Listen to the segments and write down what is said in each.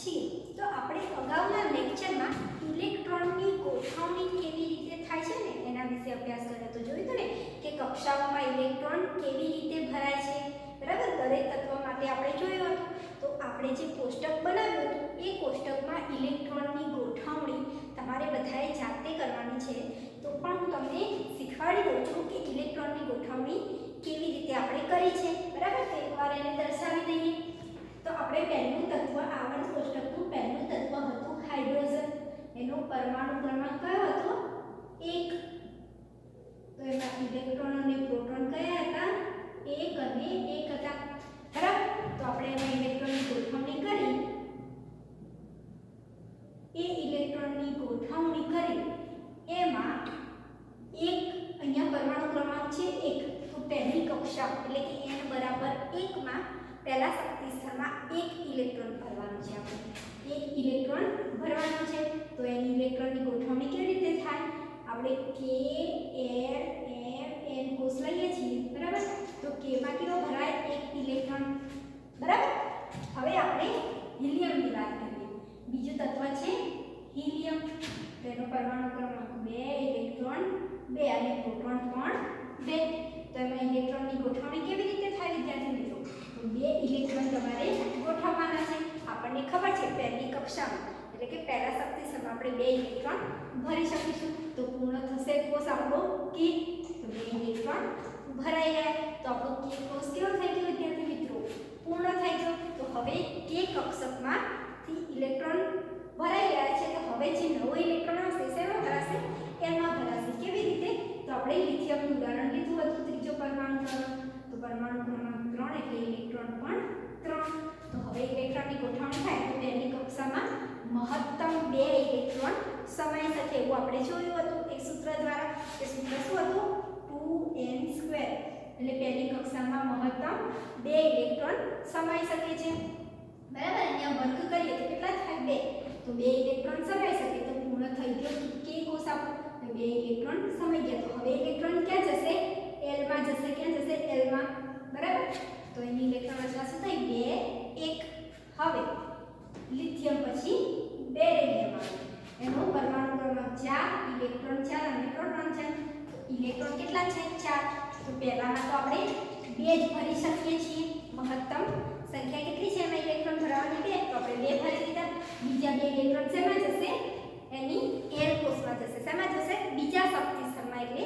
છીએ. તો આપણે અગાઉના લેક્ચરમાં ઇલેક્ટ્રોનની ગોઠવણી કેવી રીતે થાય છે ને એના વિશે અભ્યાસ કર્યો તો જોયું હતું ને કે કક્ષાઓમાં ઇલેક્ટ્રોન કેવી રીતે ભરાય છે, બરાબર. દરેક તત્વ માટે આપણે જોયું હતું. તો આપણે જે કોષ્ટક બનાવ્યું હતું એ કોષ્ટકમાં ઇલેક્ટ્રોનની ગોઠવણી તમારે બધાએ જાતે કરવાની છે. તો પણ હું તમને શીખવાડી દઉં છું કે ઇલેક્ટ્રોનની ગોઠવણી કેવી રીતે આપણે કરી છે, બરાબર. તો એકવાર એને દર્શાવી દઈએ. તો આપણે પહેલું તત્વ આવર્ત કોષ્ટકનું પહેલું તત્વ હતું હાઇડ્રોજન. એનો પરમાણુ ક્રમાંક કયો હતો? 1. તો એમાં ઇલેક્ટ્રોન અને પ્રોટોન કયા હતા? 1 અને 1 હતા, બરાબર. તો આપણે એમાં ઇલેક્ટ્રોનની ગોઠવણી કરી. એ ઇલેક્ટ્રોનની ગોઠવણી કરી એમાં એક અહીંયા પરમાણુ ક્રમાંક છે 1. તો પહેલી કક્ષા એટલે કે n બરાબર 1 માં પહેલા શક્તિ સ્થાનમાં 1 ઇલેક્ટ્રોન ભરવાનું છે. આપણે 1 ઇલેક્ટ્રોન ભરવાનું છે. તો એની ઇલેક્ટ્રોનની ગોઠવણી કેવી રીતે થાય? આપણે k l m n કોષ લઈએ છીએ, બરાબર. તો k માં કેટલો ભરાય? 1 ઇલેક્ટ્રોન, બરાબર. હવે આપણે હિલિયમની વાત કરીએ. બીજું તત્વ છે હિલિયમ. તેનો પરમાણુ ક્રમાંક 2, ઇલેક્ટ્રોન 2 અને પ્રોટોન પણ 2. તો એમાં ઇલેક્ટ્રોનની ગોઠવણી કેવી રીતે થાય વિદ્યાર્થી મિત્રો? તો 2 ઇલેક્ટ્રોન તમારે ગોઠવવાના છે. આપણને ખબર છે પહેલી કક્ષામાં એટલે કે પહેલા શક્તિ સ્થાનમાં આપણે 2 ઇલેક્ટ્રોન ભરી શકીશું. તો પૂર્ણ થશે કોષ આપણો k. તો 2 ઇલેક્ટ્રોન ભરાઈ ગયા. તો આપણો k કોષ કેવો થઈ ગયો વિદ્યાર્થી મિત્રો? પૂર્ણ થઈ ગયો. તો હવે k કક્ષકમાંથી ઇલેક્ટ્રોન ભરાઈ ગયા છે. તો હવે જે નવો ઇલેક્ટ્રોન આવશે શેમાં ભરાશે? એમાં ભરાશે. કેવી રીતે? તો આપણે લિથિયમનું ઉદાહરણ લીધું હતું, ત્રીજો પરમાણુ ક્રમાંક. તો પરમાણુ ક્રમાંક 3 એટલે ઇલેક્ટ્રોન પણ 3. તો હવે ઇલેક્ટ્રોનની ગોઠવણી થાય તો પહેલી કક્ષામાં મહત્તમ 2 ઇલેક્ટ્રોન સમાઈ શકે એવું આપણે જોયું હતું એક સૂત્ર દ્વારા. તે સૂત્ર શું હતું? 2n². એટલે પહેલી કક્ષામાં મહત્તમ 2 ઇલેક્ટ્રોન સમાઈ શકે છે, બરાબર. અહીંયા વર્ગ કરીએ તો કેટલા થાય? 2. તો 2 ઇલેક્ટ્રોન સમાઈ શકે. તો પૂર્ણ થઈ ગયો k કોષ આપણો. 2 ઇલેક્ટ્રોન સમાઈ ગયા. તો હવે ઇલેક્ટ્રોન ક્યાં જશે? l માં જશે. ક્યાં જશે? l માં, બરાબર. તો એની ઇલેક્ટ્રોન રચના શું થઈ? 2 1. હવે લિથિયમ પછી બેરિલિયમ આવે. એનો પરમાણુ ક્રમાંક 4, ઇલેક્ટ્રોન 4 અને પ્રોટોન 4. તો ઇલેક્ટ્રોન કેટલા છે? 4. તો પહેલામાં તો આપણે 2 જ ભરી શકીએ છીએ. મહત્તમ સંખ્યા કેટલી છે એમાં ઇલેક્ટ્રોન ભરવાની? 2. તો આપણે 2 ભરી દીધા. બીજા 2 ઇલેક્ટ્રોન શેમાં જશે? એની l કોષમાં જશે. શેમાં જશે? બીજા શક્તિ સ્થાનમાં એટલે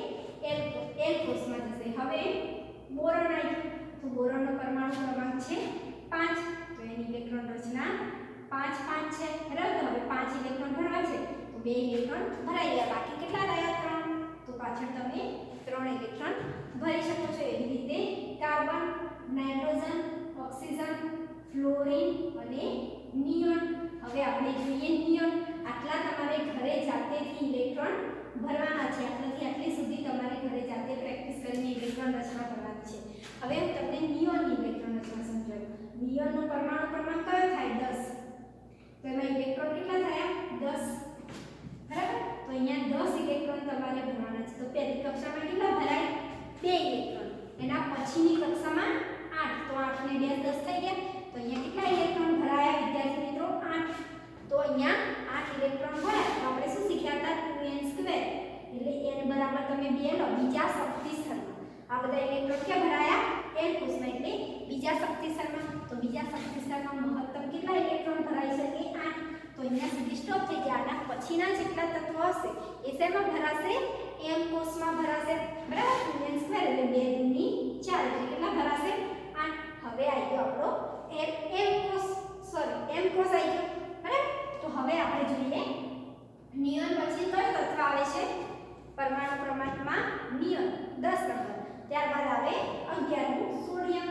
l કોષમાં જશે. હવે બોરોન આવ્યું. તો બોરોનનો પરમાણુ ક્રમાંક છે 5. તો એની ઇલેક્ટ્રોન રચના 5 5 છે, બરાબર. હવે 5 ઇલેક્ટ્રોન ભરવા છે. તો 2 ઇલેક્ટ્રોન ભરાઈ ગયા. બાકી કેટલા રહ્યા? 3. તો પાછળ તમે 3 ઇલેક્ટ્રોન ભરી શકો છો. એવી રીતે કાર્બન, નાઇટ્રોજન, ઓક્સિજન, ફ્લોરિન અને નિયોન. હવે આપણે જોઈએ નિયોન. આટલા તમારે ઘરે જાતેથી ઇલેક્ટ્રોન ભરવાના છે. આટલી સુધી તમારે ઘરે જાતે પ્રેક્ટિસ કરીને ઇલેક્ટ્રોન રચના કરવાની છે. હવે હું તમને નિયોનની ઇલેક્ટ્રોન રચના સમજાવું. નિયોનનો પરમાણુ ક્રમાંક કયો થાય? 10. તો એમાં ઇલેક્ટ્રોન કેટલા થયા? 10, બરાબર. તો અહીંયા 10 ઇલેક્ટ્રોન તમારે ભરવાના છે. તો પહેલી કક્ષામાં કેટલા ભરાય? 2 ઇલેક્ટ્રોન. એના પછીની કક્ષામાં 8. તો 8 ને 2 10 થઈ ગયા. તો અહીંયા કેટલા ઇલેક્ટ્રોન ભરાયા વિદ્યાર્થી મિત્રો? 8. તો અહીંયા 8 ઇલેક્ટ્રોન ભરાયા. તો આપણે શું શીખ્યા હતા? 2n². એટલે n બરાબર તમે 2 લો. બીજા શક્તિ સ્થાનમાં આ બધા ઇલેક્ટ્રોન ક્યાં ભરાયા? l કોષમાં એટલે બીજા શક્તિ સ્થાનમાં. તો બીજા શક્તિ સ્થાનમાં મહત્તમ કેટલા ઇલેક્ટ્રોન ભરાઈ શકે? 8. તો અહીંયા સુધી સ્ટોપ થઈ ગયા. આના પછીના જેટલા તત્વો હશે એ શેમાં ભરાશે? m કોષમાં ભરાશે, બરાબર. 2n² એટલે 2 દૂની 4 એટલે કેટલા ભરાશે? 8. હવે આવી ગયો આપણો m કોષ, સોરી m કોષ આવી ગયો, બરાબર. તો હવે આપણે જોઈએ નિયોન પછી કયો તત્વ આવે છે પરમાણુ ક્રમાંકમાં? Neon 10 number. ત્યારબાદ આવે 11મું સોડિયમ.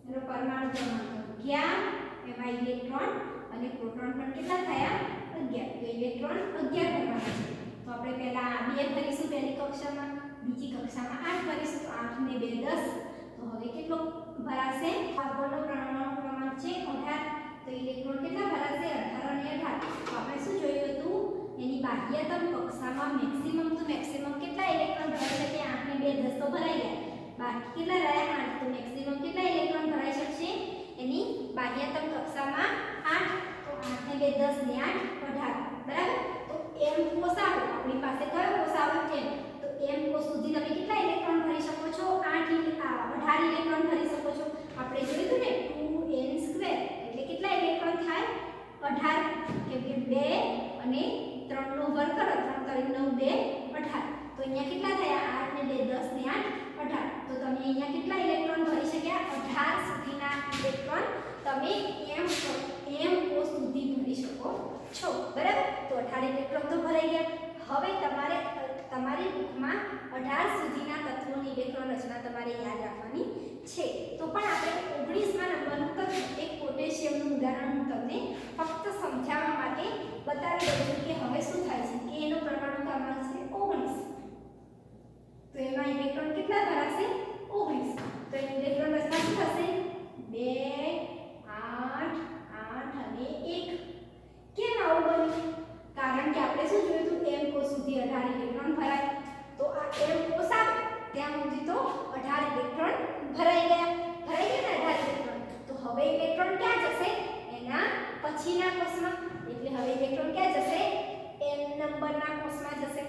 એનો પરમાણુ ક્રમાંક 11. એમાં ઇલેક્ટ્રોન અને પ્રોટોન પણ કેટલા થયા? 11. તો ઇલેક્ટ્રોન 11 ભરવાના છે. તો આપણે પહેલા 2 ભરીશું પહેલી કક્ષામાં, બીજી કક્ષામાં 8 ભરીશું. તો 8 ને 2 10. તો હવે કેટલો ભરાશે? કાર્બનનો પરમાણુ ક્રમાંક છે 18. તો ઇલેક્ટ્રોન કેટલા ભરાશે? 18 અને 18. તો આપણે શું જોયું હતું? એની બાહ્યતમ કક્ષામાં મેક્સિમમ ટુ મેક્સિમમ કેટલા ઇલેક્ટ્રોન ભરાઈ શકે? 8 ને 2 10 તો ભરાઈ ગયા. બાકી કેટલા રહ્યા? 8. તો મેક્સિમમ કેટલા ઇલેક્ટ્રોન ભરાઈ શકશે? એની બાહ્યતમ કક્ષામાં 8 10 ને 8 18 બરાબર. તો m કોસ આવે આપણી પાસે કયો કોસ આવે m. તો m કોસ સુધી તમે કેટલા ઇલેક્ટ્રોન ભરી શકો છો 18 ઇલેક્ટ્રોન ભરી શકો છો. આપણે જોયું ને 2n² એટલે કેટલા ઇલેક્ટ્રોન થાય 18 કેમ કે 2 અને 3 નો વર્ગ કરો 3 કરી 9 2 18. તો અહીંયા કેટલા થયા 8 ને 2 10 ને 8 18. તો તમે અહીંયા કેટલા ઇલેક્ટ્રોન ભરી શક્યા 18 સુધીના ઇલેક્ટ્રોન તમે m કોસ સુધી ભરી શકો છો બરાબર. તો 18 ઇલેક્ટ્રોન તો ભરાઈ ગયા. હવે તમારી બુકમાં 18 સુધીના તત્વોની ઇલેક્ટ્રોન રચના તમારે યાદ રાખવાની છે. તો પણ આપણે 19મા નંબરનું તત્વ એક પોટેશિયમનું ઉદાહરણ હું તમને ફક્ત સમજાવવા માટે બતાવી દઉં છું કે હવે શું થાય છે કે એનો પરમાણુ ક્રમાંક છે 19. તો એમાં ઇલેક્ટ્રોન કેટલા ધરાવશે 19. તો એની ઇલેક્ટ્રોન રચના શું થશે 2 8 8 અને 1. કેમ આવું બન્યું? કારણ કે આપણે શું જોયું હતું m કોસ સુધી 18 ઇલેક્ટ્રોન ભરાય. તો આ m કોસ આવે ત્યાં સુધી તો 18 ઇલેક્ટ્રોન ભરાઈ ગયા ને 18 ઇલેક્ટ્રોન. તો હવે ઇલેક્ટ્રોન ક્યાં જશે એના પછીના કોષમાં. એટલે હવે ઇલેક્ટ્રોન ક્યાં જશે n નંબરના કોષમાં જશે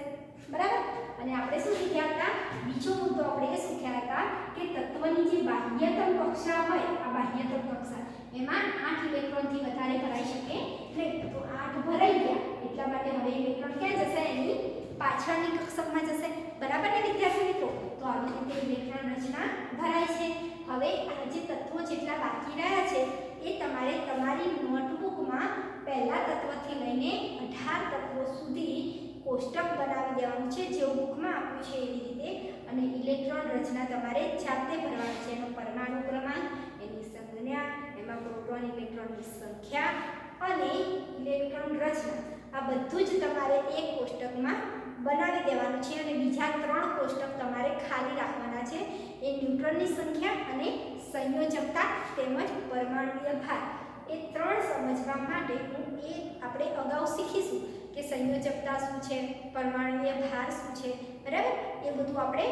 બરાબર. અને આપણે શું શીખ્યા હતા બીજો મુદ્દો આપણે એ શીખ્યા હતા કે તત્વની જે બાહ્યતમ કક્ષા હોય આ બાહ્યતમ કક્ષા એમાં 8 ઇલેક્ટ્રોનથી વધારે ભરાઈ શકે નહીં. તો 8 ભરાઈ ગયા એટલા માટે હવે ઇલેક્ટ્રોન ક્યાં જશે એની પાછળની કક્ષકમાં જશે બરાબર ને વિદ્યાર્થી મિત્રો. તો આવી રીતે ઇલેક્ટ્રોન રચના ભરાય છે. હવે આ જે તત્વો જેટલા બાકી રહ્યા છે એ તમારે તમારી નોટબુકમાં પહેલા તત્વથી લઈને 18 તત્વો સુધી કોષ્ટક બનાવી દેવાનું છે જેવું બુકમાં આપ્યું છે એવી રીતે. અને ઇલેક્ટ્રોન રચના તમારે જાતે ભરવાની છે. એનો પરમાણુ ક્રમાંક એની સંજ્ઞા એમાં પ્રોટોન ઇલેક્ટ્રોનની સંખ્યા અને ઇલેક્ટ્રોન રચના આ બધું જ તમારે એક કોષ્ટકમાં બનાવી દેવાનું છે. અને બીજા 3 કોષ્ટક તમારે ખાલી રાખવાના છે. એ ન્યુટ્રોનની સંખ્યા અને સંયોજકતા તેમજ પરમાણુય ભાર. એ 3 સમજવા માટે આપણે અગાઉ શીખીશું કે સંયોજકતા શું છે પરમાણુય ભાર શું છે બરાબર. એ બધું આપણે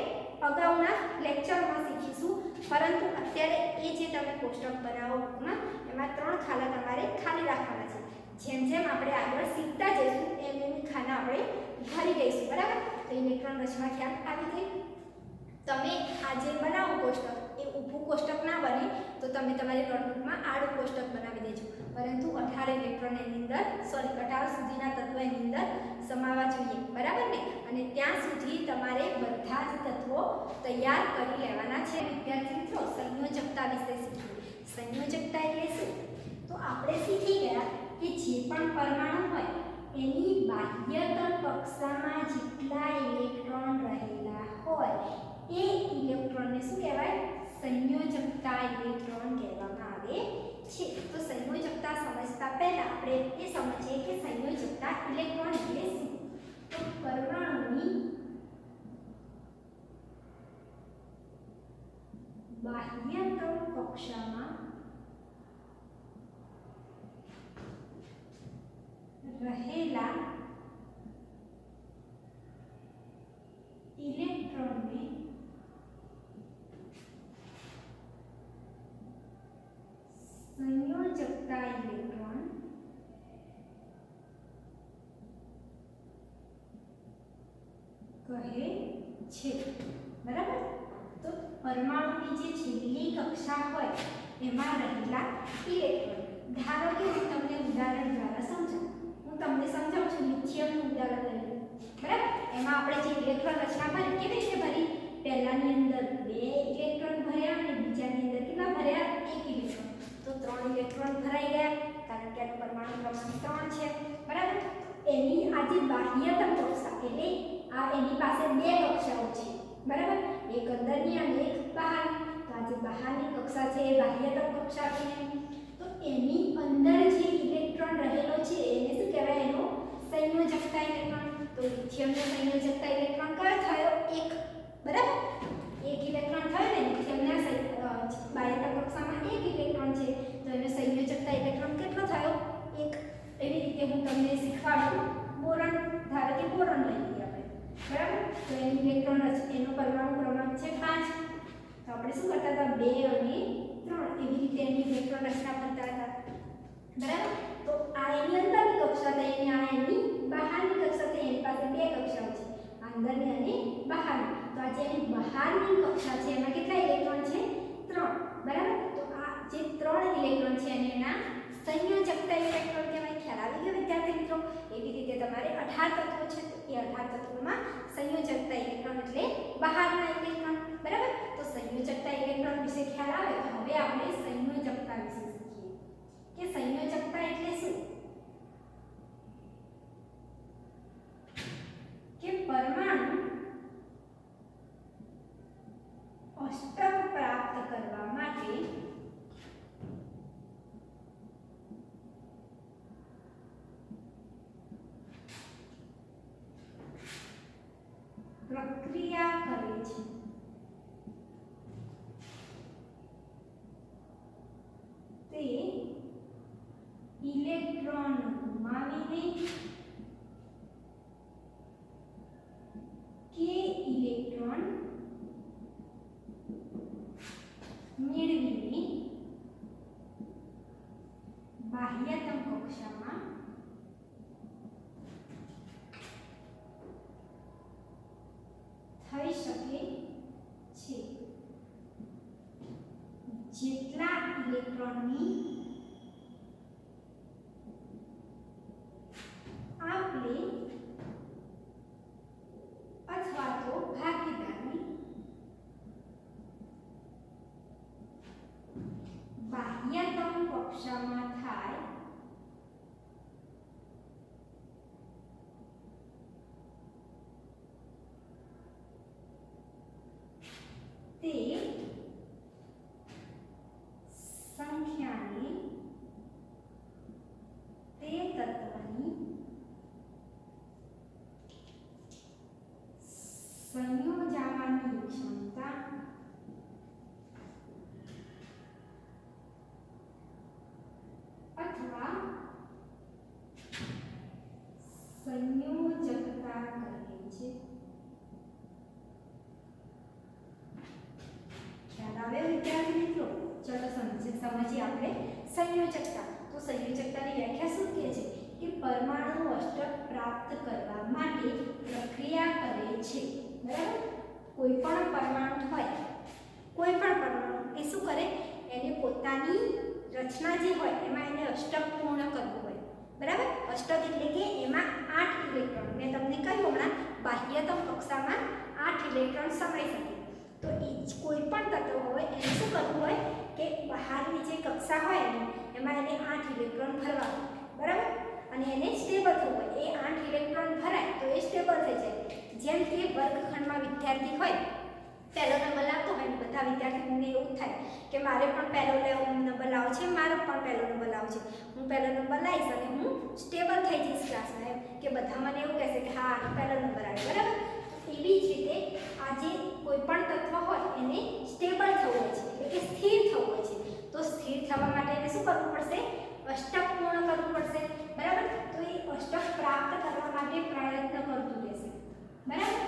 અગાઉના લેક્ચરમાં શીખીશું. પરંતુ અત્યારે એ જે તમે કોષ્ટક બનાવો બુકમાં એમાં 3 ખાના તમારે ખાલી રાખવાના છે. જેમ જેમ આપણે આગળ શીખતા જઈશું એમ એમ ખાના આપણે ભરી દઈશું બરાબર. તો ઇલેક્ટ્રોન રચના ખ્યાલ આવી ગઈ. તમે આ જે બનાવો કોષ્ટક એ ઊભું કોષ્ટક ના બને તો તમે તમારી નોટબુકમાં આડું કોષ્ટક બનાવી દેજો. પરંતુ 18 ઇલેક્ટ્રોન એની અંદર 18 સુધીના તત્વો એની અંદર સમાવવા જોઈએ બરાબર ને. અને ત્યાં સુધી તમારે બધા જ તત્વો તૈયાર કરી લેવાના છે. વિદ્યાર્થી મિત્રો સંયોજકતા વિશે શીખીએ. સંયોજકતા એટલે શું? તો આપણે શીખી ગયા કે જે પણ પરમાણુ હોય એની બાહ્યતમ કક્ષામાં જેટલા ઇલેક્ટ્રોન રહેલા હોય એ ઇલેક્ટ્રોનને શું કહેવાય સંયોજકતા ઇલેક્ટ્રોન કહેવામાં આવે છે. તો સંયોજકતા સમજતા પહેલા આપણે એ સમજીએ કે સંયોજકતા ઇલેક્ટ્રોન એટલે શું. તો પરમાણુની બાહ્યતમ કક્ષામાં રહેલા ઇલેક્ટ્રોનને સંયોજકતા ઇલેક્ટ્રોન કહે છે બરાબર. તો પરમાણુની જે છેલ્લી કક્ષા હોય એમાં રહેલા ઇલેક્ટ્રોન. ધારો કે હું તમને ઉદાહરણ દ્વારા સમજાવું. હું તમને સમજાવું છું લિથિયમનું ઉદાહરણ લઈએ બરાબર. એમાં આપણે જે ઇલેક્ટ્રોન રચના ભરી કેવી રીતે ભરી પહેલાની અંદર 2 ઇલેક્ટ્રોન ભર્યા અને બીજાની અંદર કેટલા ભર્યા 1 ઇલેક્ટ્રોન. તો 3 ઇલેક્ટ્રોન ભરાઈ ગયા કારણ કે આનું પરમાણુ ક્રમાંક 3 છે બરાબર. એની આ જે બાહ્યતમ કક્ષા એટલે આ એની પાસે 2 કક્ષાઓ છે બરાબર. એક અંદરની અને એક બહારની. તો આ જે બહારની કક્ષા છે એ બાહ્યતમ કક્ષા છે. તો એની અંદર જે ઇલેક્ટ્રોન રહેલો છે એને શું કહેવાય એનો સંયોજકતા ઇલેક્ટ્રોન. તો લિથિયમનો સંયોજકતા ઇલેક્ટ્રોન કયો થયો 1 બરાબર. 1 ઇલેક્ટ્રોન થયો ને લિથિયમના બાહ્યતમ કક્ષામાં 1 ઇલેક્ટ્રોન છે તો એનો સંયોજકતા ઇલેક્ટ્રોન કેટલો થયો 1. એવી રીતે હું તમને શીખવાડું. બોરોન ધારો કે બોરોન લઈ લઈએ આપણે બરાબર. તો એની ઇલેક્ટ્રોન એનો પરમાણુ ક્રમાંક છે 5. તો આપણે શું કરતા હતા 2 અને 3 એવી રીતે એની ઇલેક્ટ્રોન રચના કરતા હતા બરાબર. તો આ એની અંદરની કક્ષા થઈ અને આ એની બહારની કક્ષા થઈ. એની પાસે બે કક્ષાઓ છે, અંદરની અને બહારની. તો આ જે એની બહારની કક્ષા છે એમાં કેટલા ઇલેક્ટ્રોન છે? 3. બરાબર. તો આ જે 3 ઇલેક્ટ્રોન છે અને એના સંયોજકતા ઇલેક્ટ્રોન કહેવાય. ખ્યાલ આવી ગયો વિદ્યાર્થી મિત્રો? એવી રીતે તમારે 18 તત્વો છે તો એ 18 તત્વોમાં સંયોજકતા ઇલેક્ટ્રોન એટલે બહારના ઇલેક્ટ્રોન. બરાબર. તો સંયોજકતા ઇલેક્ટ્રોન વિશે ખ્યાલ આવે તો હવે આપણે સંયોજકતા વિશે શીખીએ કે સંયોજકતા એટલે શું? કે પરમાણુ અષ્ટક પ્રાપ્ત કરવા માટે પ્રક્રિયા કરે છે. તે ઇલેક્ટ્રોન ગુમાવીને કે ઇલેક્ટ્રોન મેળવીને બાહ્યતમ કક્ષામાં થઈ શકે છે. જેટલા ઇલેક્ટ્રોનની આપલે અથવા તો ભાગીદારી બાહ્યતમ કક્ષામાં થાય તે સંખ્યાને તે તત્વની સંયોજાવાની ક્ષમતા અથવા સંયોજકતા કહે છે. ખ્યાલ આવે વિદ્યાર્થી મિત્રો? ચલો સમજીએ આપણે સંયોજકતા. તો સંયોજકતાની વ્યાખ્યા શું કહે છે? કે પરમાણુ અષ્ટક પ્રાપ્ત કરવા માટે પ્રક્રિયા કરે છે. બરાબર. કોઈ પણ પરમાણુ હોય, કોઈ પણ પરમાણુ એ શું કરે? એને પોતાની રચના જે હોય એમાં એને અષ્ટક પૂર્ણ કરવું હોય. બરાબર. અષ્ટક એટલે કે એમાં 8 ઇલેક્ટ્રોન. મેં તમને કહ્યું હમણાં બાહ્યતમ કક્ષામાં 8 ઇલેક્ટ્રોન સમાઈ શકે. તો એ કોઈ પણ તત્વ હોય એને શું કરવું હોય કે બહારની જે કક્ષા હોય એમાં એને 8 ઇલેક્ટ્રોન ભરવા. બરાબર. અને એને સ્ટેબલ થવું હોય. એ 8 ઇલેક્ટ્રોન ભરાય તો એ સ્ટેબલ થઈ જાય. જેમ કે વર્ગખંડમાં વિદ્યાર્થી હોય, પહેલો નંબર લાવતો હોય ને બધા વિદ્યાર્થીઓને એવું થાય કે મારે પણ પહેલો નંબર લાવો છે, મારે પણ પહેલો નંબર લાવો છે, હું પહેલો નંબર લાવીશ અને હું સ્ટેબલ થઈ જઈશ ક્લાસમાં. એમ કે બધા મને એવું કહેશે કે હા પહેલો નંબર આવ્યો. બરાબર. એવી જ રીતે આ જે કોઈ પણ તત્વ હોય એને સ્ટેબલ થવું હોય છે, એટલે કે સ્થિર થવું હોય છે. તો સ્થિર થવા માટે એને શું કરવું પડશે? અષ્ટક પૂર્ણ કરવું પડશે. બરાબર. તો એ અષ્ટક પ્રાપ્ત કરવા માટે પ્રયત્ન કરતું રહેશે. બરાબર.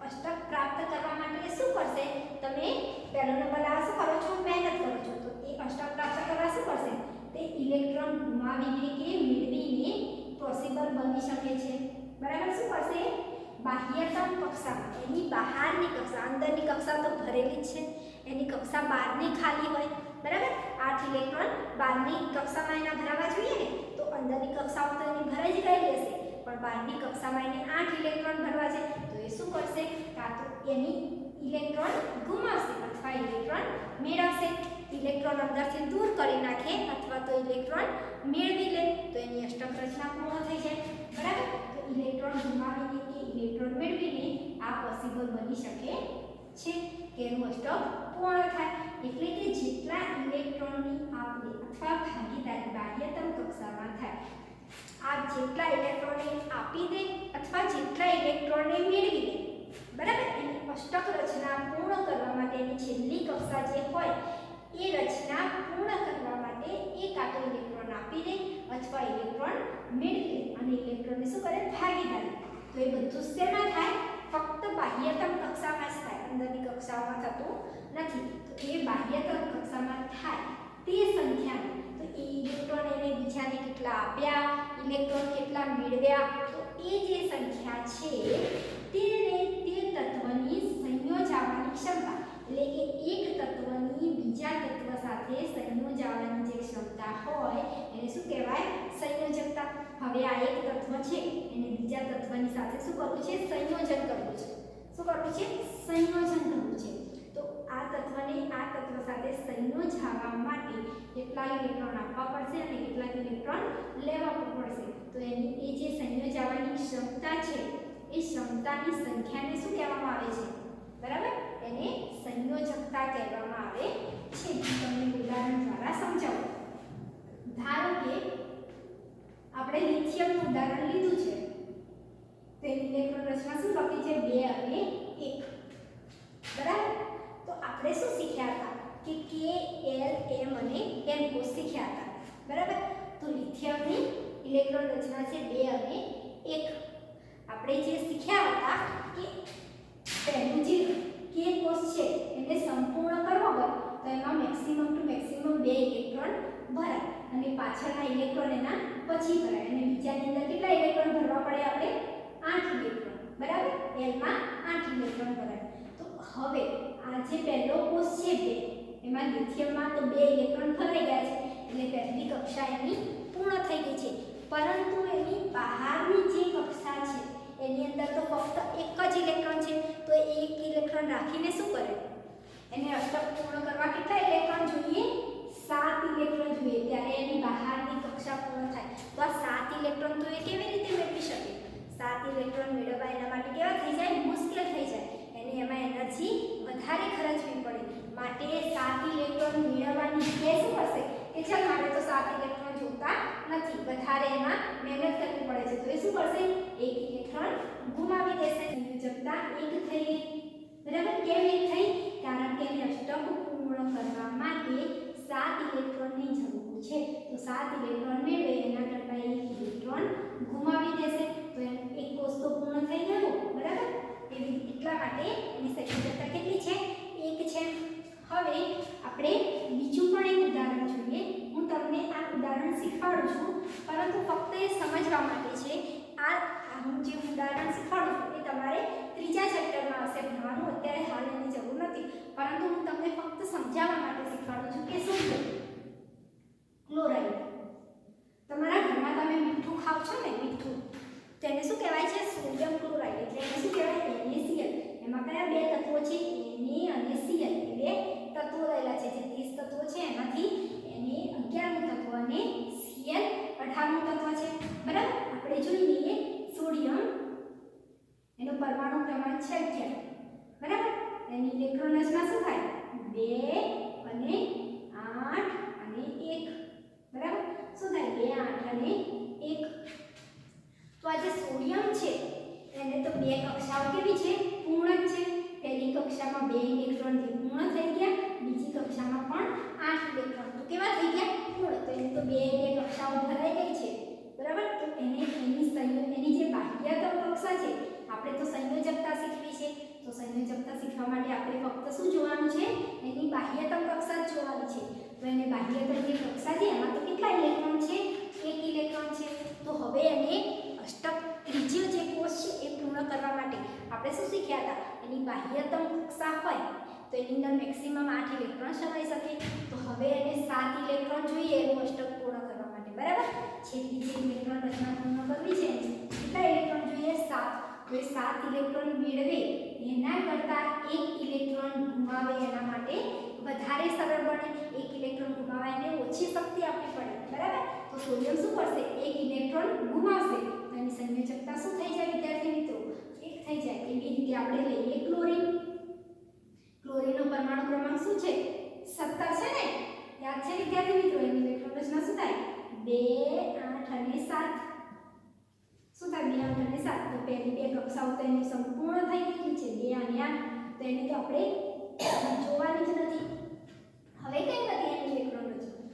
અષ્ટક પ્રાપ્ત કરવા માટે શું કરશે? તમે પહેલો નંબર લાવવા શું કરો છો? મહેનત કરો છો. તો એ અષ્ટક પ્રાપ્ત કરવા શું કરશે? તે ઇલેક્ટ્રોન ગુમાવીને કે મેળવીને પોસિબલ બની શકે છે. બરાબર. શું કરશે? બાહ્યતમ કક્ષામાં, એની બહારની કક્ષા, અંદરની કક્ષા તો ભરેલી જ છે, એની કક્ષા બહારની ખાલી હોય. બરાબર. 8 ઇલેક્ટ્રોન બહારની કક્ષામાં એના ભરાવા જોઈએ ને, તો અંદરની કક્ષાઓ તો એની ભરાઈ જ ગયેલી હશે, પણ બહારની કક્ષામાં એને 8 ઇલેક્ટ્રોન ભરવા છે. તો એ શું કરશે? કાં તો એની ઇલેક્ટ્રોન ગુમાવશે અથવા ઇલેક્ટ્રોન મેળવશે. ઇલેક્ટ્રોન અંદરથી દૂર કરી નાખે અથવા તો ઇલેક્ટ્રોન મેળવી લે તો એની અષ્ટક રચના પૂર્ણ થઈ જાય. બરાબર. તો ઇલેક્ટ્રોન ગુમાવીને કે ઇલેક્ટ્રોન મેળવીને આ પોસિબલ બની શકે છે કે એનું અષ્ટક પૂર્ણ થાય. એટલે કે જેટલા ઇલેક્ટ્રોનની આપલે અથવા ભાગીદારી બાહ્યતમ કક્ષામાં થાય, આ જેટલા ઇલેક્ટ્રોનને આપી દે અથવા જેટલા ઇલેક્ટ્રોનને મેળવી દે. બરાબર. એની અષ્ટક રચના પૂર્ણ કરવા માટે એની છેલ્લી કક્ષા જે હોય એ રચના પૂર્ણ કરવા માટે એક આટો ઇલેક્ટ્રોન આપી દે અથવા ઇલેક્ટ્રોન મેળવી લે અને ઇલેક્ટ્રોનને શું કરે? ભાગીદારી. તો એ બધું શેમાં થાય? ફક્ત બાહ્યતમ કક્ષામાં જ થાય, અંદરની કક્ષામાં થતું નથી. તો એ બાહ્યતમ કક્ષામાં થાય તે સંખ્યાને તો એ ઇલેક્ટ્રોન એને બીજાને કેટલા આપ્યા, ઇલેક્ટ્રોન કેટલા મેળવ્યા, તો એ જે સંખ્યા છે તેને તે તત્વની સંયોજાવાની ક્ષમતા, એટલે કે એક તત્વની બીજા તત્વ સાથે સંયોજાવાની જે ક્ષમતા હોય એને શું કહેવાય, સંયોજકતા. હવે આ એક તત્વ છે એને બીજા તત્વની સાથે શું કરવું છે, સંયોજન કરવું છે. શું કરવું છે, સંયોજન કરવું છે. તો આ તત્વને આ તત્વ સાથે સંયોજવા માટે કેટલા ઇલેક્ટ્રોન આપવા પડશે અને કેટલા ઇલેક્ટ્રોન લેવા પડશે. તો એની એ જે સંયોજવાની ક્ષમતા છે એ ક્ષમતાની સંખ્યાને શું કહેવામાં આવે છે, બરાબર, એને સંયોજકતા કહેવામાં આવે છે. હું તમને ઉદાહરણ દ્વારા સમજાવું. ધારો કે આપણે લિથિયમનું ઉદાહરણ લીધું છે. તેની ઇલેક્ટ્રોન રચના શું લખી છે, 2 અને 1, બરાબર. તો આપણે શું શીખ્યા હતા કે K, L, M અને N કોષ શીખ્યા હતા, બરાબર. તો લિથિયમની ઇલેક્ટ્રોન રચના છે 2 અને 1. આપણે જે શીખ્યા હતા કે પહેલું જે K કોષ છે એને સંપૂર્ણ કરવો હોય તો એમાં મેક્સિમમ ટુ મેક્સિમમ 2 ઇલેક્ટ્રોન ભરાય અને પાછળના ઇલેક્ટ્રોન એના પછી ભરાય અને બીજાની અંદર કેટલા ઇલેક્ટ્રોન ભરવા પડે, આપણે 8 ઇલેક્ટ્રોન, બરાબર. L માં 8 ઇલેક્ટ્રોન ભરાય. તો હવે આ જે પહેલો કોષ છે 2 એમાં લિથિયમમાં તો 2 ઇલેક્ટ્રોન ભરાઈ ગયા છે એટલે પહેલી કક્ષા એની પૂર્ણ થઈ ગઈ છે. પરંતુ એની બહારની જે કક્ષા છે એની અંદર તો ફક્ત એક જ ઇલેક્ટ્રોન છે. તો એક ઇલેક્ટ્રોન રાખીને શું કરે, એને અષ્ટક પૂર્ણ કરવા કેટલા ઇલેક્ટ્રોન જોઈએ, 7 ઇલેક્ટ્રોન જોઈએ, ત્યારે એની બહારની કક્ષા પૂર્ણ થાય. તો આ 7 ઇલેક્ટ્રોન તો એ કેવી રીતે મેળવી શકે, 7 ઇલેક્ટ્રોન મેળવવા એના માટે કેવા થઈ જાય, મુશ્કેલ થઈ જાય. એને એમાં એનર્જી વધારે ખર્ચવી પડે. માટે 7 ઇલેક્ટ્રોન મેળવવાની જગ્યાએ શું કરશે કે ચાલ મારે તો 7 ઇલેક્ટ્રોન જોતા નથી, વધારે એમાં મહેનત કરવી પડે છે. તો એ શું કરશે, એક ઇલેક્ટ્રોન ગુમાવી દેશે. સંયોજકતા 1 થઈ ગઈ, બરાબર. કેમ 1 થઈ, કારણ કે એને અષ્ટક પૂર્ણ કરવા માટે 7 ઇલેક્ટ્રોનની જરૂર છે. તો 7 ઇલેક્ટ્રોન મેળવે એના કરતાં 1 ઇલેક્ટ્રોન ગુમાવી દેશે. તો એક કોષ તો પૂર્ણ થઈ ગયો, બરાબર. એટલા માટે એની સંયોજકતા કેટલી છે, 1 છે. હવે આપણે બીજું પણ એક ઉદાહરણ જોઈએ. હું તમને આ ઉદાહરણ શીખવાડું છું, પરંતુ ફક્ત એ સમજવા માટે છે. આ હું જે ઉદાહરણ શીખવાડું છું એ તમારે ત્રીજા ચેપ્ટરમાં હશે ભણવાનું, અત્યારે હાલ એની જરૂર નથી, પરંતુ હું તમને ફક્ત સમજાવવા માટે શીખવાડું છું કે શું છે ક્લોરાઇડ. તમારા ઘરમાં તમે મીઠું ખાવ છો ને, મીઠું, તેને શું કહેવાય છે, સોડિયમ ક્લોરાઇડ. એટલે એને શું કહેવાય, NaCl. એમાં કયા 2 તત્વો છે, Na અને Cl. એટલે તત્વો રહેલા છે, જે 30 તત્વો છે એમાંથી Na 11મું તત્વ અને Cl 18મું તત્વ છે, બરાબર. આપણે જોઈ લઈએ સોડિયમ, એનો પરમાણુ ક્રમાંક છે 11, બરાબર. એની ઇલેક્ટ્રોન રચના શું થાય, 2 અને 8 અને 1, બરાબર. શું થાય, 2, 8 અને 1. તો આ જે સોડિયમ છે એને તો 2 કક્ષાઓ કેવી છે, પૂર્ણ છે. પહેલી કક્ષામાં 2 ઇલેક્ટ્રોન પૂર્ણ થઈ ગયા, બીજી કક્ષામાં પણ 8 ઇલેક્ટ્રોન તો કેવા થઈ ગયા, પૂર્ણ. તો એને તો 2 કક્ષાઓ ભરાઈ ગઈ છે, બરાબર. તો એની જે બાહ્યતમ કક્ષા છે, આપણે તો સંયોજકતા શીખવી છે. તો સંયોજકતા શીખવા માટે આપણે ફક્ત શું જોવાનું છે, એની બાહ્યતમ કક્ષા જ જોવાની છે. તો એને બાહ્યતમ જે કક્ષા છે એમાં તો કેટલા ઇલેક્ટ્રોન છે, 1 ઇલેક્ટ્રોન છે. તો હવે એને અષ્ટક ત્રીજો જે કોષ છે એ પૂર્ણ કરવા માટે આપણે શું શીખ્યા હતા, એની બાહ્યતમ કક્ષા હોય તો એની અંદર મેક્સિમમ 8 ઇલેક્ટ્રોન સમાઈ શકે. તો હવે એને 7 ઇલેક્ટ્રોન જોઈએ એનું અષ્ટક પૂર્ણ કરવા માટે, બરાબર. છેલ્લી જે ઇલેક્ટ્રોન રચના પૂર્ણ કરવી છે કેટલા ઇલેક્ટ્રોન જોઈએ, 7. તો એ 7 ઇલેક્ટ્રોન મેળવે એના કરતાં 1 ઇલેક્ટ્રોન ગુમાવે એના માટે વધારે સરળ બને. 1 ઇલેક્ટ્રોન ગુમાવે એને ઓછી શક્તિ આપવી પડે, બરાબર. તો સોડિયમ શું કરશે, 1 ઇલેક્ટ્રોન ગુમાવશે તો એની સંયોજકતા શું થઈ જાય વિદ્યાર્થી મિત્રો, 1 થઈ જાય. એવી રીતે આપણે લઈએ ક્લોરીન. ક્લોરીનનો પરમાણુ ક્રમાંક શું છે, 17 છે ને, યાદ છે વિદ્યાર્થી મિત્રો. એની ઇલેક્ટ્રોન રચના શું થાય, 2, 8 અને 7. શું થાય, 2, 8 અને 7. તો પહેલી 2 કક્ષાઓ તો એની સંપૂર્ણ થઈ ગઈ છે, 2 અને 8. તો એને તો આપણે જોવાની જ નથી. હવે કઈ નથી એની ઇલેક્ટ્રોન રચના,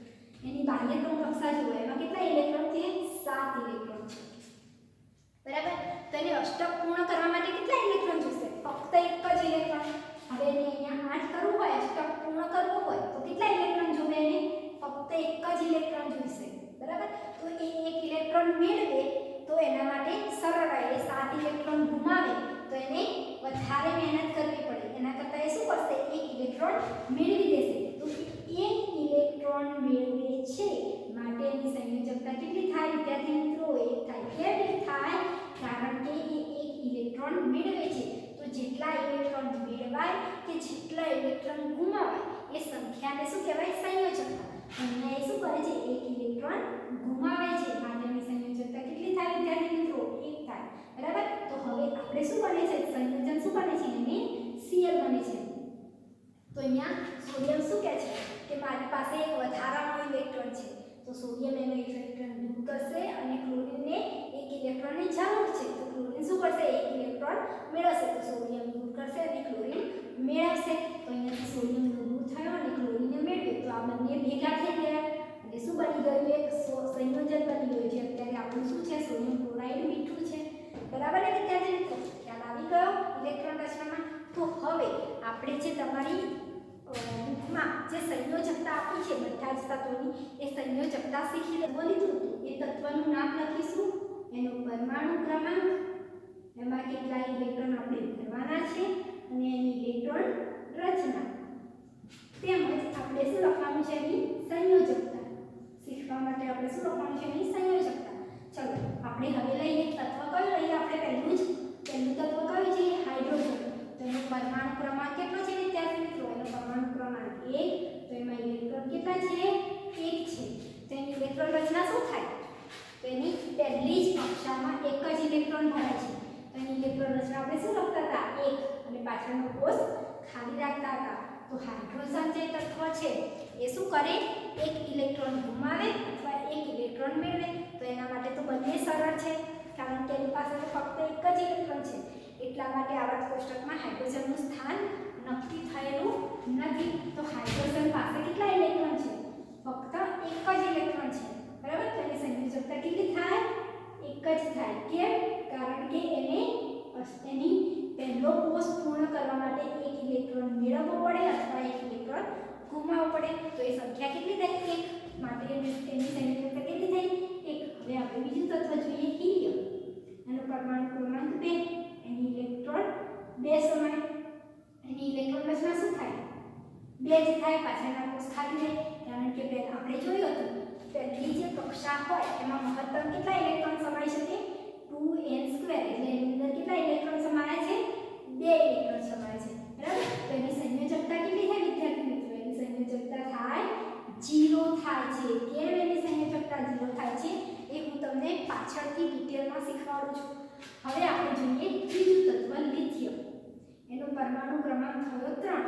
એની બાહ્યતમ કક્ષા જોવા, એમાં કેટલા ઇલેક્ટ્રોન છે, 7 ઇલેક્ટ્રોન છે, બરાબર. તો એને અષ્ટક પૂર્ણ કરવા માટે કેટલા ઇલેક્ટ્રોન જોઈશે, ફક્ત એક જ ઇલેક્ટ્રોન. હવે એને અહીંયા 8 કરવું હોય, અષ્ટક પૂર્ણ કરવું હોય તો કેટલા ઇલેક્ટ્રોન જોવે, એને ફક્ત એક જ ઇલેક્ટ્રોન જોઈશે, બરાબર. તો એ એક ઇલેક્ટ્રોન મેળવે તો એના માટે સરળ રહે. 7 ઇલેક્ટ્રોન ગુમાવે તો એને વધારે મહેનત કરવી પડે, એના કરતાં એ શું કરશે, એક ઇલેક્ટ્રોન મેળવી દેશે. તો એક ઇલેક્ટ્રોન મેળવે છે માટે એની સંયોજકતા કેટલી થાય વિદ્યાર્થી મિત્રો? 1 થાય. કેમ 1 થાય? કારણ કે એ એક ઇલેક્ટ્રોન મેળવે છે. તો જેટલા ઇલેક્ટ્રોન મેળવાય કે જેટલા ઇલેક્ટ્રોન ગુમાવાય એ સંખ્યાને શું કહેવાય? સંયોજકતા. અહીંયા એ શું કરે છે? એક ઇલેક્ટ્રોન ગુમાવે છે માટેની સંયોજકતા કેટલી થાય વિદ્યાર્થી મિત્રો? 1 થાય, બરાબર. તો હવે આપણે શું બને છે? સંયોજન શું બને છે? એને Cl બને છે. તો અહીંયા સોડિયમ શું કહે છે કે મારી પાસે એક વધારાનો ઇલેક્ટ્રોન છે, તો સોડિયમ એનો ઇલેક્ટ્રોન દૂર કરશે અને ક્લોરીનને એક ઇલેક્ટ્રોનની જરૂર છે, તો ક્લોરીન શું કરશે? એક ઇલેક્ટ્રોન મેળવશે. તો સોડિયમ દૂર કરશે અને ક્લોરીન મેળવશે. તો અહીંયાથી સોડિયમ દૂર થયો અને ક્લોરીનને મેળવ્યો, તો આ બંને ભેગા થઈ ગયા અને શું બની ગયું? એક સંયોજન બની ગયું છે. અત્યારે આપણું શું છે? સોડિયમ ક્લોરાઇડ મીઠું છે, બરાબર ને વિદ્યાર્થી મિત્રો? ખ્યાલ આવી ગયો ઇલેક્ટ્રોન રચનામાં? તો હવે આપણે જે તમારી બુકમાં જે સંયોજકતા આપી છે બધા જ તત્વોની, એ સંયોજકતા શીખી લીધું. એ તત્વનું નામ લખીશું, એનો પરમાણુ ક્રમાંક, એમાં કેટલા ઇલેક્ટ્રોન આપણે ભરવાના છે અને એની ઇલેક્ટ્રોન રચના, તેમજ આપણે શું લખવાનું છે? એની સંયોજકતા. શીખવા માટે આપણે શું લખવાનું છે? એની સંયોજકતા. ચલો આપણે હવે લઈએ તત્વ કયું લઈએ? આપણે પહેલું તત્વ કયું છે? હાઇડ્રોજન. તો એનો પરમાણુ ક્રમાંક કેટલો છે વિદ્યાર્થી મિત્રો? એનો પરમાણુ ક્રમાંક 1. તો એમાં ઇલેક્ટ્રોન કેટલા છે? 1 છે. તો એની ઇલેક્ટ્રોન રચના શું થાય? તો એની પહેલી જ કક્ષામાં એક જ ઇલેક્ટ્રોન ભરાય છે. તો એની ઇલેક્ટ્રોન રચના આપણે શું લખતા હતા? 1 અને પાછળનો કોષ ખાલી રાખતા હતા. તો હાઇડ્રોજન જે તત્વ છે એ શું કરે? એક ઇલેક્ટ્રોન ગુમાવે અથવા એક ઇલેક્ટ્રોન મેળવે. તો એના માટે તો બંને સરળ છે, કારણ કે એની પાસે તો ફક્ત એક જ ઇલેક્ટ્રોન છે. એટલા માટે આવા કોષ્ટકમાં હાઇડ્રોજનનું સ્થાન નક્કી થયેલું નથી. તો હાઇડ્રોજન પાસે કેટલા ઇલેક્ટ્રોન છે? ફક્ત એક જ ઇલેક્ટ્રોન છે, બરાબર. તો એની સંયોજકતા કેટલી થાય? 1 જ થાય. કેમ? કારણ કે એને એની પહેલો કોષ પૂર્ણ કરવા માટે એક ઇલેક્ટ્રોન મેળવવો પડે અથવા એક ઇલેક્ટ્રોન ગુમાવવો પડે. તો એ સંખ્યા કેટલી થઈ? 1. માટે એની સંયોજકતા કેટલી થઈ? 1. હવે આપણે બીજું તત્વ જોઈએ, હિલિયમ. એનો પરમાણુ ક્રમાંક 2. એની ઇલેક્ટ્રોન 2 સમાય. એની ઇલેક્ટ્રોન રચના શું થાય? 2 જ થાય. પાછળના કોષ ખાલી રહે, કારણ કે આપણે જોયું હતું પહેલી જે કક્ષા હોય એમાં મહત્તમ કેટલા ઇલેક્ટ્રોન સમાઈ શકે? 2n². એટલે એની અંદર કેટલા ઇલેક્ટ્રોન સમાય છે? 2 ઇલેક્ટ્રોન સમાય છે, બરાબર. તો એની સંયોજકતા કેટલી થાય વિદ્યાર્થી મિત્રો? એની સંયોજકતા થાય 0 થાય છે. કેમ એની સંયોજકતા 0 થાય છે એ હું તમને પાછળથી ડિટેલમાં શીખવાડું છું. હવે આપણે જોઈએ ત્રીજું તત્વ, લિથિયમ. એનો પરમાણુ ક્રમાંક થયો 3.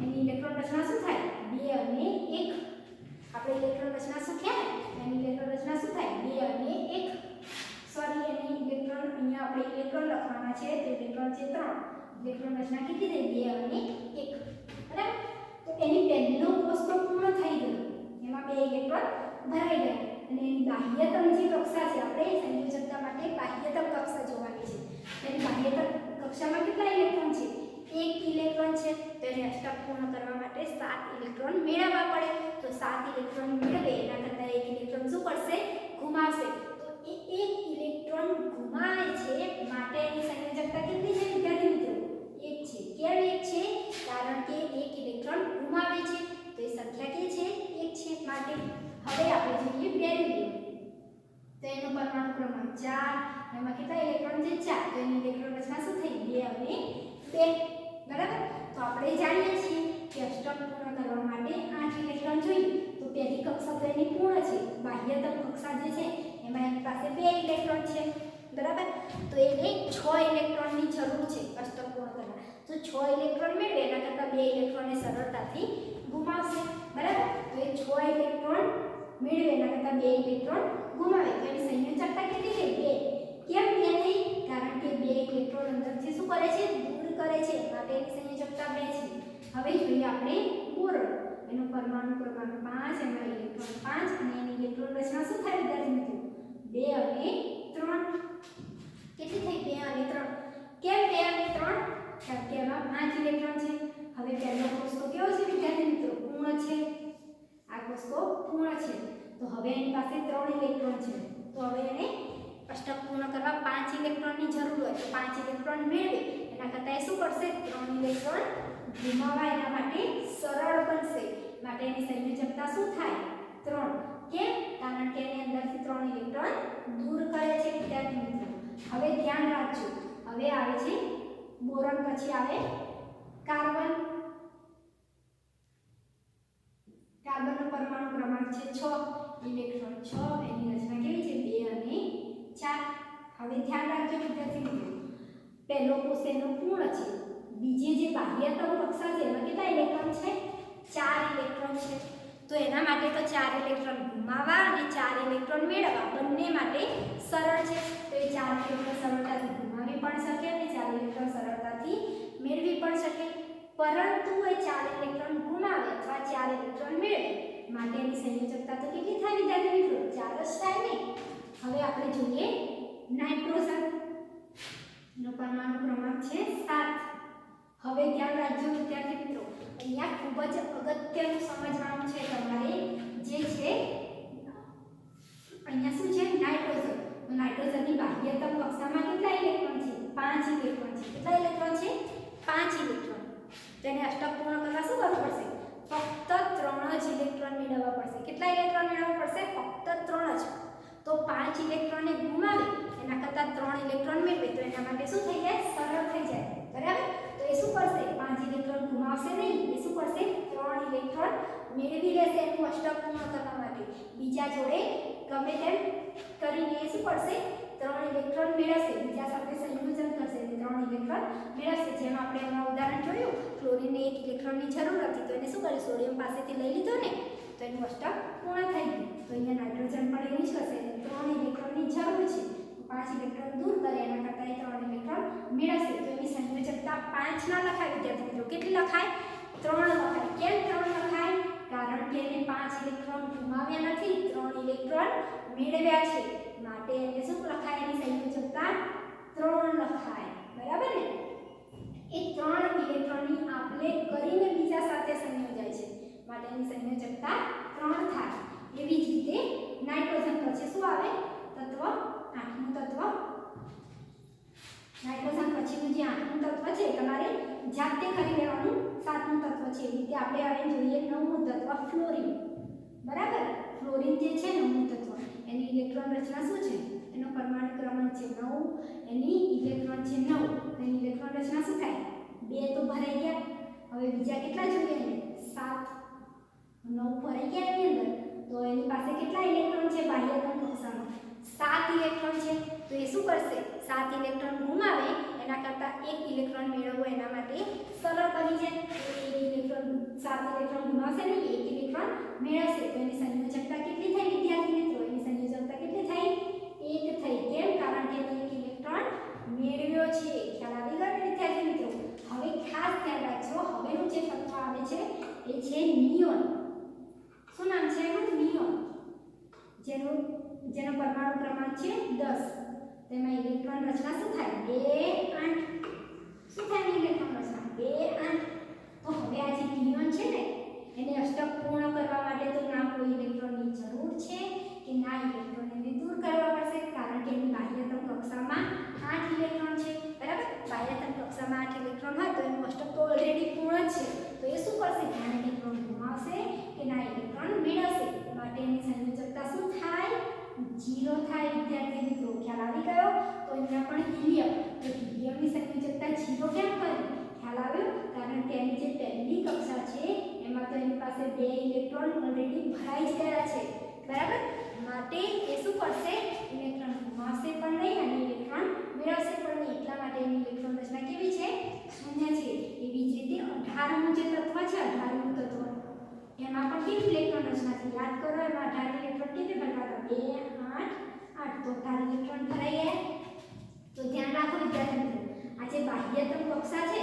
એની ઇલેક્ટ્રોન રચના શું થાય? 2 અને 1. આપણે ઇલેક્ટ્રોન રચના શીખ્યા ને, એની ઇલેક્ટ્રોન રચના શું થાય? 2 અને 1. સોરી, એની ઇલેક્ટ્રોન અહીંયા આપણે ઇલેક્ટ્રોન લખવાના છે, તો ઇલેક્ટ્રોન છે 3. ઇલેક્ટ્રોન રચના કેટલી થઈ? 2 અને 1, બરાબર. તો એની પહેલો કોષ તો પૂર્ણ થઈ ગયો, એમાં 2 ઇલેક્ટ્રોન ભરાઈ ગયા અને એની બાહ્યતમ જે કક્ષા છે, આપણે સંયોજકતા માટે બાહ્યતમ કક્ષા જોવાની છે. એની બાહ્યતમ કક્ષામાં કેટલા ઇલેક્ટ્રોન છે? 1 ઇલેક્ટ્રોન છે. તો એને અષ્ટક પૂર્ણ કરવા માટે 7 ઇલેક્ટ્રોન મેળવવા પડે. તો 7 ઇલેક્ટ્રોન મેળવે એના કરતાં 1 ઇલેક્ટ્રોન શું કરશે? ગુમાવશે. તો એ 1 ઇલેક્ટ્રોન ગુમાવે છે માટે એની સંયોજકતા કેટલી છે વિદ્યાર્થી મિત્રો? 1 છે. કેમ 1 છે? કારણ કે 1 ઇલેક્ટ્રોન ગુમાવે છે, તો એ સંખ્યા કે છે? 1 છે. માટે હવે આપણે જોઈએ બેરિલિયમ. તો એનો પરમાણુ ક્રમાંક 4. એમાં કેટલા ઇલેક્ટ્રોન છે? 4. તો એની ઇલેક્ટ્રોન રચના શું થઈ? 2 અને 2, બરાબર. તો આપણે જાણીએ છીએ કે અષ્ટક પૂર્ણ કરવા માટે 8 ઇલેક્ટ્રોન જોઈએ. તો પહેલી કક્ષા તો એની પૂર્ણ છે. બાહ્યતમ કક્ષા જે છે એમાં એની પાસે 2 ઇલેક્ટ્રોન છે, બરાબર. તો એને 6 ઇલેક્ટ્રોનની જરૂર છે અષ્ટક પૂર્ણ કરવા. તો 6 ઇલેક્ટ્રોન મેળવે એના કરતાં 2 ઇલેક્ટ્રોનને સરળતાથી ગુમાવશે, બરાબર. તો એ 6 ઇલેક્ટ્રોન મેળવે એના કરતાં 2 ઇલેક્ટ્રોન ગુમાવે. તો એની સંયોજકતા કેટલી છે? 2. કેમ 2 થઈ? કારણ કે 2 ઇલેક્ટ્રોન અંદરથી શું કરે છે? દૂર કરે છે, માટે એની સંયોજકતા 2 છે. હવે જોઈએ આપણે બોરોન. એનો પરમાણુ ક્રમાંક 5. એમાં ઇલેક્ટ્રોન 5 અને એની ઇલેક્ટ્રોન રચના શું થાય વિદ્યાર્થી મિત્રો? 2 અને 3. કેટલી થઈ? 2 અને 3. કેમ 2 અને 3? કારણ કે એમાં 5 ઇલેક્ટ્રોન છે. હવે પહેલો કોષ તો કેવો છે વિદ્યાર્થી મિત્રો? પૂર્ણ છે. આ કોષ્ટક પૂર્ણ છે. તો હવે એની પાસે 3 ઇલેક્ટ્રોન છે. તો હવે એને કોષ્ટક પૂર્ણ કરવા 5 ઇલેક્ટ્રોનની જરૂર હોય તો 5 ઇલેક્ટ્રોન મેળવે એના કરતાં એ શું કરશે 3 ઇલેક્ટ્રોન ગુમાવવા એના માટે સરળ બનશે. માટે એની સંયોજકતા શું થાય 3. કેમ? કારણ કે એની અંદરથી 3 ઇલેક્ટ્રોન દૂર કરે છે વિદ્યાર્થી મિત્રો. હવે ધ્યાન રાખજો. હવે આવે છે બોરોન, પછી આવે કાર્બન. કાર્બનનો પરમાણુ ક્રમાંક છે 6, ઇલેક્ટ્રોન 6, એની રચના કેવી છે 2 અને 4. હવે ધ્યાન રાખજો વિદ્યાર્થી મિત્રો. પહેલો કોષ એનો પૂર્ણ છે. બીજી જે બાહ્યતમ કક્ષા છે એમાં કેટલા ઇલેક્ટ્રોન છે 4 ઇલેક્ટ્રોન છે. તો એના માટે તો 4 ઇલેક્ટ્રોન ગુમાવવા અને 4 ઇલેક્ટ્રોન મેળવવા બંને માટે સરળ છે. તો એ 4 ઇલેક્ટ્રોન સરળતાથી ગુમાવી પણ શકે અને 4 ઇલેક્ટ્રોન સરળતાથી મેળવી પણ શકે. પરંતુ એ 4 ઇલેક્ટ્રોન ગુમાવે અથવા 4 ઇલેક્ટ્રોન મેળવે માટે એની સંયોજકતા તો કેટલી થાય વિદ્યાર્થી મિત્રો 4 જ થાય ને. હવે આપણે જોઈએ નાઇટ્રોજન નો પરમાણુ ક્રમાંક છે 7. હવે ધ્યાન રાખજો વિદ્યાર્થી મિત્રો. અહીંયા ખૂબ જ અગત્યનું સમજવાનું છે તમારે જે છે અહીંયા શું છે નાઇટ્રોજન. તો નાઇટ્રોજનની બાહ્યતમ કક્ષામાં કેટલા ઇલેક્ટ્રોન છે 5 ઇલેક્ટ્રોન છે. કેટલા ઇલેક્ટ્રોન છે 5 ઇલેક્ટ્રોન. તો એને અષ્ટક પૂર્ણ કરવા શું કરવું પડશે ફક્ત 3 જ ઇલેક્ટ્રોન મેળવવા પડશે. કેટલા ઇલેક્ટ્રોન મેળવવા પડશે ફક્ત 3 જ. તો 5 ઇલેક્ટ્રોનને ગુમાવે એના કરતાં 3 ઇલેક્ટ્રોન મેળવે તો એના માટે શું થઈ જાય સરળ થઈ જાય. બરાબર. તો એ શું કરશે 5 ઇલેક્ટ્રોન ગુમાવશે નહીં. એ શું કરશે 3 ઇલેક્ટ્રોન મેળવી લેશે એનું અષ્ટક પૂર્ણ કરવા માટે. બીજા જોડે ગમે તેમ કરીને એ શું કરશે 3 ઇલેક્ટ્રોન મેળવશે. બીજા સાથે સંયોજન કરશે અને 3 ઇલેક્ટ્રોન મેળવશે. જેમ આપણે એમાં ઉદાહરણ જોયું ક્લોરીનને 1 ઇલેક્ટ્રોનની જરૂર હતી તો એને શું કર્યું સોડિયમ પાસેથી લઈ લીધો ને તો એનું અષ્ટક પૂર્ણ થઈ ગયું. તો અહીંયા નાઇટ્રોજન પણ એવું જ કરશે. 3 ઇલેક્ટ્રોનની જરૂર છે 5 ઇલેક્ટ્રોન દૂર કરે એના કરતાં 3 ઇલેક્ટ્રોન મેળવશે. તો એની સંયોજકતા 5 ના લખાય વિદ્યાર્થી મિત્રો. કેટલી લખાય 3 લખાય. કેમ 3 લખાય? કારણ કે એને 5 ઇલેક્ટ્રોન ગુમાવ્યા નથી 3 ઇલેક્ટ્રોન મેળવ્યા છે. માટે એને શું લખાય એની સંયોજકતા 3 લખાય. બરાબર ને. એ 3 ઇલેક્ટ્રોનની આપલે કરીને બીજા સાથે સંયોજાય છે માટે એની સંયોજકતા 3 થાય. એવી જ રીતે નાઇટ્રોજન પછી શું આવે તત્વ 8મું તત્વ. નાઇટ્રોજન પછીનું જે 8મું તત્વ છે તમારે જાતે કરી લેવાનું. 7મું તત્વ છે. એ રીતે આપણે હવે જોઈએ 9મું તત્વ ફ્લોરિન. બરાબર. ફ્લોરિન જે છે 9મું તત્વ એની ઇલેક્ટ્રોન રચના શું છે એનો પરમાણુ ક્રમાંક છે 9. એની ઇલેક્ટ્રોન છે 9. એની ઇલેક્ટ્રોન રચના શું થાય 2 તો ભરાઈ ગયા. હવે બીજા કેટલા જોઈએ એને 7. 9 ભરાઈ ગયા એની અંદર. તો એની પાસે કેટલા ઇલેક્ટ્રોન છે બાહ્યતમ કક્ષામાં 7 ઇલેક્ટ્રોન છે. તો એ શું કરશે 7 ઇલેક્ટ્રોન ગુમાવે એના કરતાં 1 ઇલેક્ટ્રોન મેળવવો એના માટે સરળ બની જાય. તો 1 ઇલેક્ટ્રોન 7 ઇલેક્ટ્રોન ગુમાવશે નહીં 1 ઇલેક્ટ્રોન મેળવશે. તો એની સંયોજકતા કેટલી થઈ વિદ્યાર્થી મિત્રો? એની સંયોજકતા કેટલી થઈ 1 થઈ. કેમ? કારણ કે એને 1 ઇલેક્ટ્રોન મેળવ્યો છે. ખ્યાલ આવી ગયો વિદ્યાર્થી મિત્રો. હવે ખાસ ધ્યાન રાખજો હવેનું જે તત્વ આવે છે એ છે નિયોન. શું નામ છે એનું? નિયોન. જેનો પરમાણુ ક્રમાંક છે 10. તેમાં ઇલેક્ટ્રોન રચના શું થાય 2 8. શું થાય ઇલેક્ટ્રોન રચના 2 8. તો હવે આ જે નિયોન છે ને એને અષ્ટક પૂર્ણ કરવા માટે તો ના કોઈ ઇલેક્ટ્રોનની જરૂર છે કે ના ઇલેક્ટ્રોન એને દૂર કરવા પડશે. કારણ કે એની બાહ્યતમ કક્ષામાં 8 ઇલેક્ટ્રોન છે. બરાબર. બાહ્યતમ કક્ષામાં 8 ઇલેક્ટ્રોન હોય તો એનું અષ્ટક તો ઓલરેડી પૂર્ણ છે. તો એ શું કરશે ના ઇલેક્ટ્રોન ગુમાવશે કે ના ઇલેક્ટ્રોન મેળવશે. માટે એની સંયોજકતા શું થાય 0 થાય વિદ્યાર્થી મિત્રો. ખ્યાલ આવી ગયો? તો અહીંયા પણ હિલિયમ. તો હિલિયમની સંયોજકતા 0 કેમ કરી? ખ્યાલ આવ્યો? કારણ કે એની જે પહેલી કક્ષા છે એમાં તો એની પાસે 2 ઇલેક્ટ્રોન ઓલરેડી ભરાઈ જ ગયા છે. બરાબર. માટે એ શું કરશે ઇલેક્ટ્રોન ગુમાવશે પણ નહીં અને ઇલેક્ટ્રોન મેળવશે પણ નહીં. એટલા માટે એની ઇલેક્ટ્રોન રચના કેવી છે શૂન્ય છે. એવી જ રીતે 18મું જે તત્વ છે 18મું તત્વ એમાં પણ કેવી ઇલેક્ટ્રોન રચના છે યાદ કરો. એમાં 18 ઇલેક્ટ્રોન કેવી ભરવાના 2 8 8. તો 18 ઇલેક્ટ્રોન ભરાઈ ગયા. તો ધ્યાન રાખો વિદ્યાર્થી મિત્રો. આ જે બાહ્યતમ કક્ષા છે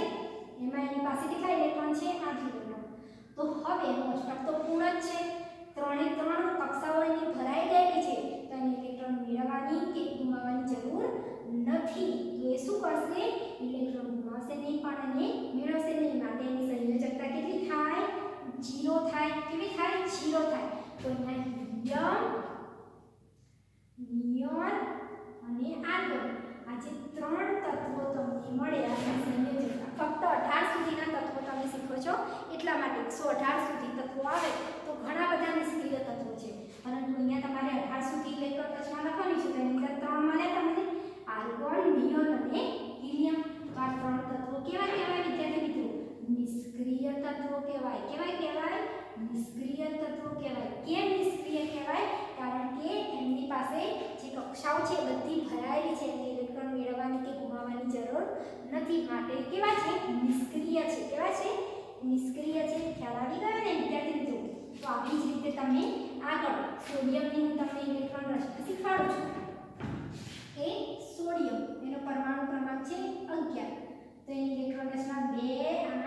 એમાં એની પાસે કેટલા ઇલેક્ટ્રોન છે 8 ઇલેક્ટ્રોન. તો હવે એનો અષ્ટક તો પૂર્ણ જ છે. 3 કક્ષાઓ એની ભરાઈ ગયેલી છે તો એને ઇલેક્ટ્રોન મેળવવાની કે ગુમાવવાની જરૂર નથી. તો એ શું કરશે ઇલેક્ટ્રોન ગુમાવશે નહીં પણ એને મેળવશે નહીં. માટે એની સંયોજકતા કેટલી થાય 0 થાય. કેવી થાય 0 થાય. એટલા માટે 118 સુધી તત્વો આવે તો ઘણા બધા નિષ્ક્રિય તત્વો છે, પરંતુ અહીંયા તમારે 18 સુધી ઇલેક્ટ્રોન રચના લખવાની છે. તેની અંદર 3 મળે તમને આર્ગોન, નિયોન અને હિલિયમ. તો આ 3 તત્વો કેવા કહેવાય વિદ્યાર્થી મિત્રો? નિષ્ક્રિય તત્વો કહેવાય. કહેવાય નિષ્ક્રિય તત્વો કહેવાય. કેમ નિષ્ક્રિય કહેવાય? કારણ કે એમની પાસે જે કક્ષાઓ છે બધી ભરાયેલી છે, એટલે ઇલેક્ટ્રોન મેળવવાની કે ગુમાવવાની જરૂર નથી, માટે કેવા છે? નિષ્ક્રિય છે. કેવા છે? નિષ્ક્રિય છે. ખ્યાલ આવી ગયો ને વિદ્યાર્થી મિત્રો? તો આવી જ રીતે તમે આગળ સોડિયમની હું તમને ઇલેક્ટ્રોન રચના શીખવાડું છું. કે સોડિયમ એનો પરમાણુ ક્રમાંક છે 11, તો એની ઇલેક્ટ્રોન રચના 2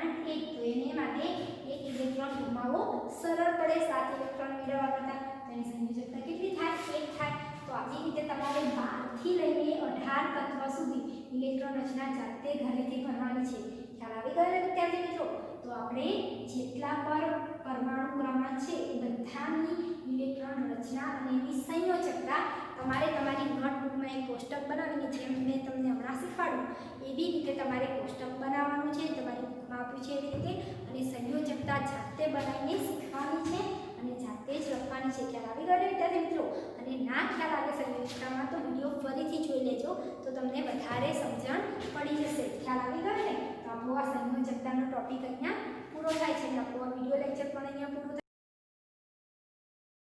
8 1, તો એને માટે એક ઇલેક્ટ્રોન ગુમાવવો સરળ પડે, 7 ઇલેક્ટ્રોન મેળવવા કરતા. તો એની સંયોજકતા કેટલી થાય? 1 થાય. તો આવી રીતે તમારે 12 થી લઈને 18 તત્વ સુધી ઇલેક્ટ્રોન રચના જાતે ઘરેથી કરવાની છે. ખ્યાલ આવી ગયો ને વિદ્યાર્થી મિત્રો? તો આપણે જેટલા પર પરમાણુ ક્રમાંક છે એ બધાની ઇલેક્ટ્રોન રચના અને એની સંયોજકતા તમારે તમારી નોટબુકમાં એક કોષ્ટક બનાવીને, જેમ મેં તમને હમણાં શીખવાડ્યું એવી રીતે તમારે કોષ્ટક બનાવવાનું છે, તમારી બુકમાં આપ્યું છે એવી રીતે, અને સંયોજકતા જાતે બનાવીને શીખવાની છે અને જાતે જ લખવાની છે. ખ્યાલ આવી ગયો વિદ્યાર્થી મિત્રો? અને ના ખ્યાલ આવે સંયોજકતામાં તો વિડીયો ફરીથી જોઈ લેજો, તો તમને વધારે સમજણ પડી જશે. ખ્યાલ આવી ગયો ને? તો આપણો આ સંયોજકતાનો ટોપિક અહીંયા પૂરો થાય છે. આપણો આ વિડીયો લેક્ચર પણ અહીંયા પૂરો થાય.